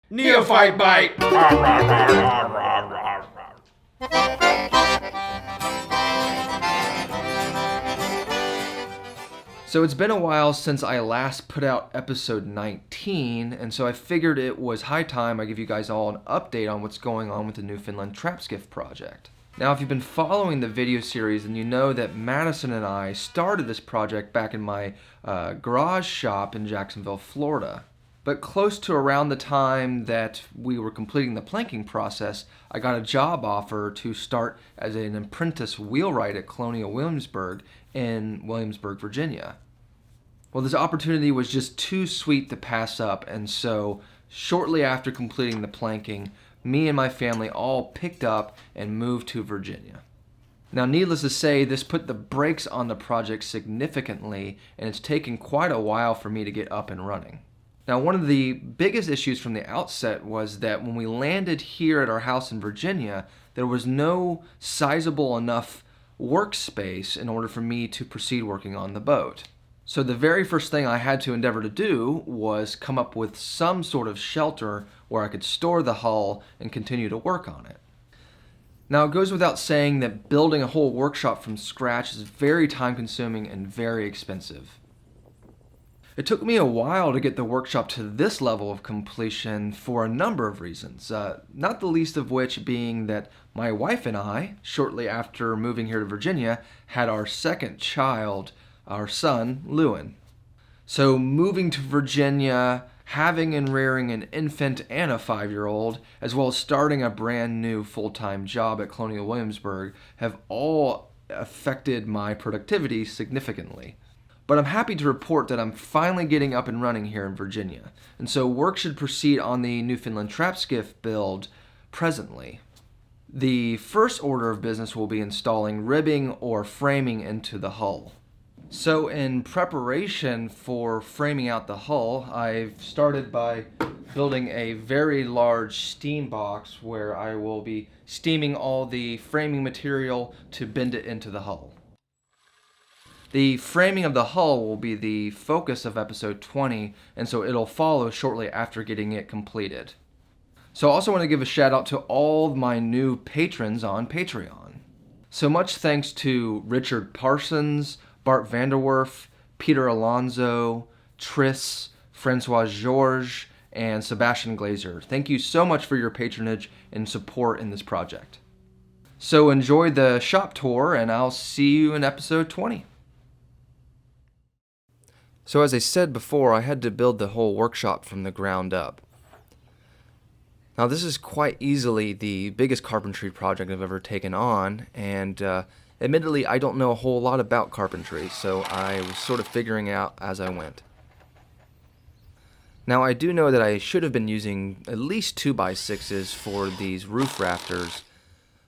Neophyte Bite! So it's been a while since I last put out episode 19, and so I figured it was high time I give you guys all an update on what's going on with the Newfoundland Trap Skiff project. Now, if you've been following the video series, then you know that Madison and I started this project back in my garage shop in Jacksonville, Florida. But close to around the time that we were completing the planking process, I got a job offer to start as an apprentice wheelwright at Colonial Williamsburg in Williamsburg, Virginia. Well, this opportunity was just too sweet to pass up, and so shortly after completing the planking, me and my family all picked up and moved to Virginia. Now, needless to say, this put the brakes on the project significantly, and it's taken quite a while for me to get up and running. Now, one of the biggest issues from the outset was that when we landed here at our house in Virginia, there was no sizable enough workspace in order for me to proceed working on the boat. So the very first thing I had to endeavor to do was come up with some sort of shelter where I could store the hull and continue to work on it. Now, it goes without saying that building a whole workshop from scratch is very time-consuming and very expensive. It took me a while to get the workshop to this level of completion for a number of reasons, not the least of which being that my wife and I, shortly after moving here to Virginia, had our second child, our son, Lewin. So moving to Virginia, having and rearing an infant and a 5-year-old, as well as starting a brand new full-time job at Colonial Williamsburg, have all affected my productivity significantly. But I'm happy to report that I'm finally getting up and running here in Virginia, and so work should proceed on the Newfoundland Trap Skiff build presently. The first order of business will be installing ribbing or framing into the hull. So in preparation for framing out the hull, I've started by building a very large steam box where I will be steaming all the framing material to bend it into the hull. The framing of the hull will be the focus of episode 20, and so it'll follow shortly after getting it completed. So I also want to give a shout out to all of my new patrons on Patreon. So much thanks to Richard Parsons, Bart Vanderwerf, Peter Alonso, Tris, Francois Georges, and Sebastian Glazer. Thank you so much for your patronage and support in this project. So enjoy the shop tour, and I'll see you in episode 20. So as I said before, I had to build the whole workshop from the ground up. Now this is quite easily the biggest carpentry project I've ever taken on, and admittedly I don't know a whole lot about carpentry, so I was sort of figuring out as I went. Now I do know that I should have been using at least 2x6s for these roof rafters,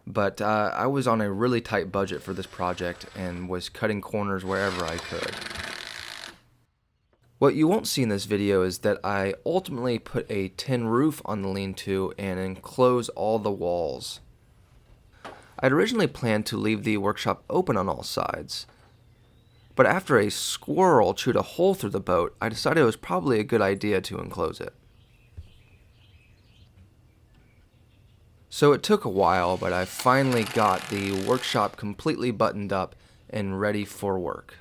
but I was on a really tight budget for this project and was cutting corners wherever I could. What you won't see in this video is that I ultimately put a tin roof on the lean-to and enclose all the walls. I'd originally planned to leave the workshop open on all sides, but after a squirrel chewed a hole through the boat, I decided it was probably a good idea to enclose it. So it took a while, but I finally got the workshop completely buttoned up and ready for work.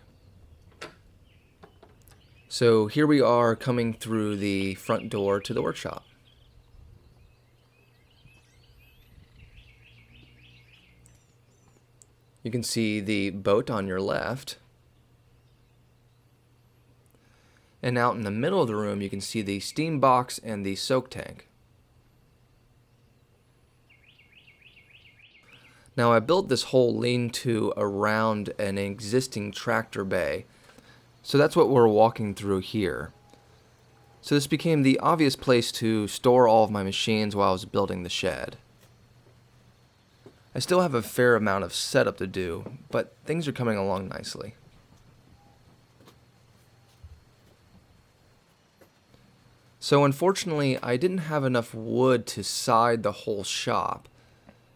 So here we are coming through the front door to the workshop. You can see the boat on your left. And out in the middle of the room you can see the steam box and the soak tank. Now I built this whole lean-to around an existing tractor bay. So that's what we're walking through here. So this became the obvious place to store all of my machines while I was building the shed. I still have a fair amount of setup to do, but things are coming along nicely. So unfortunately, I didn't have enough wood to side the whole shop,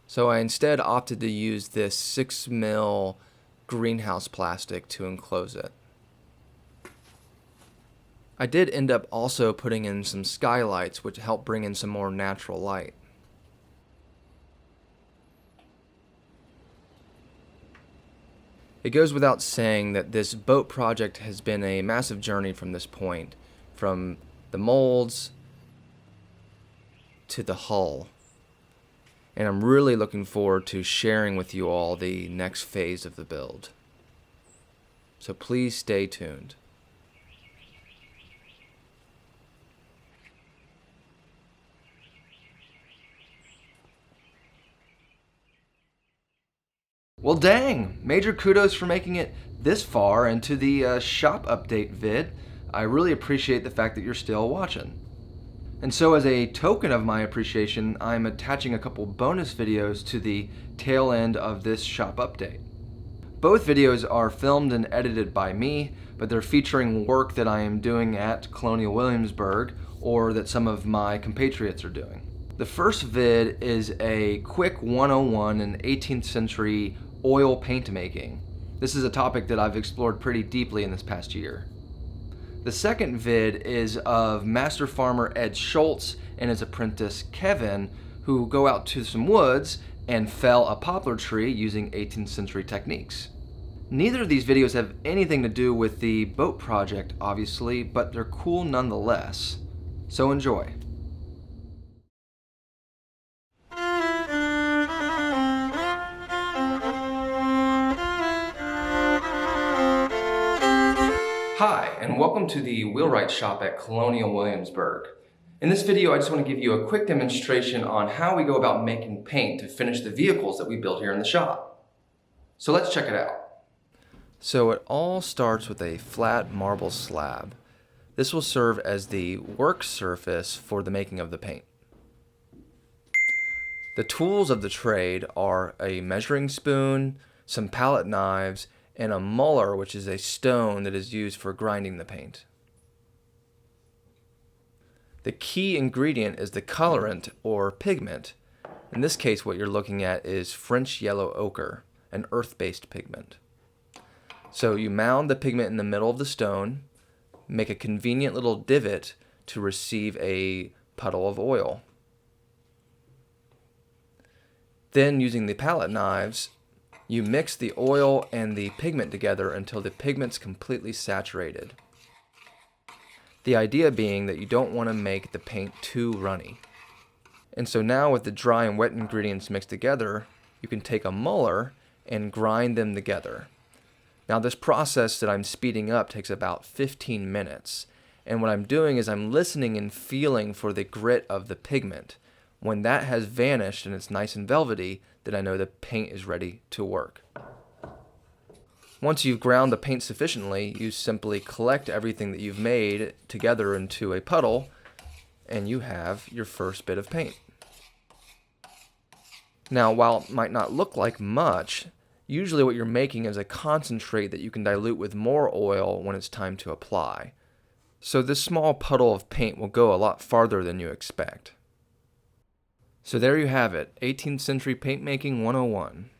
so I instead opted to use this 6mm greenhouse plastic to enclose it. I did end up also putting in some skylights, which helped bring in some more natural light. It goes without saying that this boat project has been a massive journey from this point, from the molds to the hull. And I'm really looking forward to sharing with you all the next phase of the build. So please stay tuned. Well, dang! Major kudos for making it this far into the shop update vid. I really appreciate the fact that you're still watching. And so as a token of my appreciation, I'm attaching a couple bonus videos to the tail end of this shop update. Both videos are filmed and edited by me, but they're featuring work that I am doing at Colonial Williamsburg or that some of my compatriots are doing. The first vid is a quick 101 in 18th century oil paint making. This is a topic that I've explored pretty deeply in this past year. The second vid is of master farmer Ed Schultz and his apprentice Kevin, who go out to some woods and fell a poplar tree using 18th century techniques. Neither of these videos have anything to do with the boat project, obviously, but they're cool nonetheless. So enjoy. Hi, and welcome to the wheelwright shop at Colonial Williamsburg. In this video, I just want to give you a quick demonstration on how we go about making paint to finish the vehicles that we build here in the shop. So let's check it out. So it all starts with a flat marble slab. This will serve as the work surface for the making of the paint. The tools of the trade are a measuring spoon, some palette knives, and a muller, which is a stone that is used for grinding the paint. The key ingredient is the colorant or pigment. In this case, what you're looking at is French yellow ochre, an earth-based pigment. So you mound the pigment in the middle of the stone, make a convenient little divot to receive a puddle of oil. Then, using the palette knives, you mix the oil and the pigment together until the pigment's completely saturated. The idea being that you don't want to make the paint too runny. And so now with the dry and wet ingredients mixed together, you can take a muller and grind them together. Now this process that I'm speeding up takes about 15 minutes. And what I'm doing is I'm listening and feeling for the grit of the pigment. When that has vanished and it's nice and velvety, then I know the paint is ready to work. Once you've ground the paint sufficiently, you simply collect everything that you've made together into a puddle, and you have your first bit of paint. Now, while it might not look like much, usually what you're making is a concentrate that you can dilute with more oil when it's time to apply. So this small puddle of paint will go a lot farther than you expect. So there you have it, 18th century paint making 101.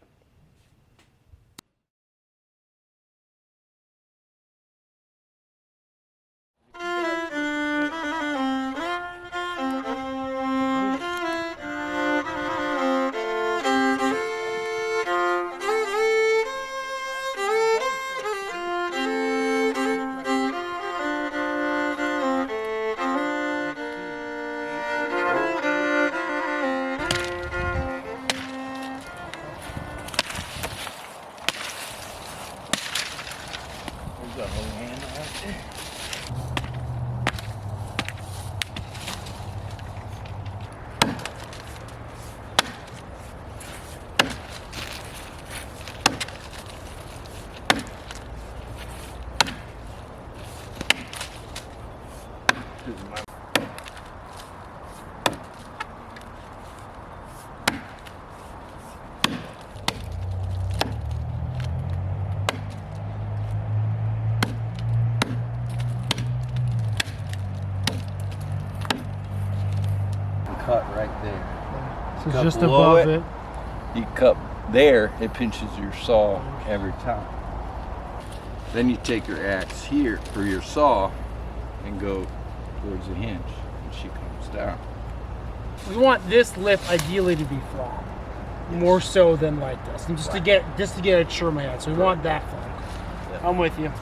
Cut right there. So Cut just below above it. You cut there, it pinches your saw every time. Then you take your axe here, or your saw, and go towards the hinge, and she comes down. We want this lip ideally to be flat, more so than like this, and just to get a churn in my head. So we want that flat. Yeah. I'm with you.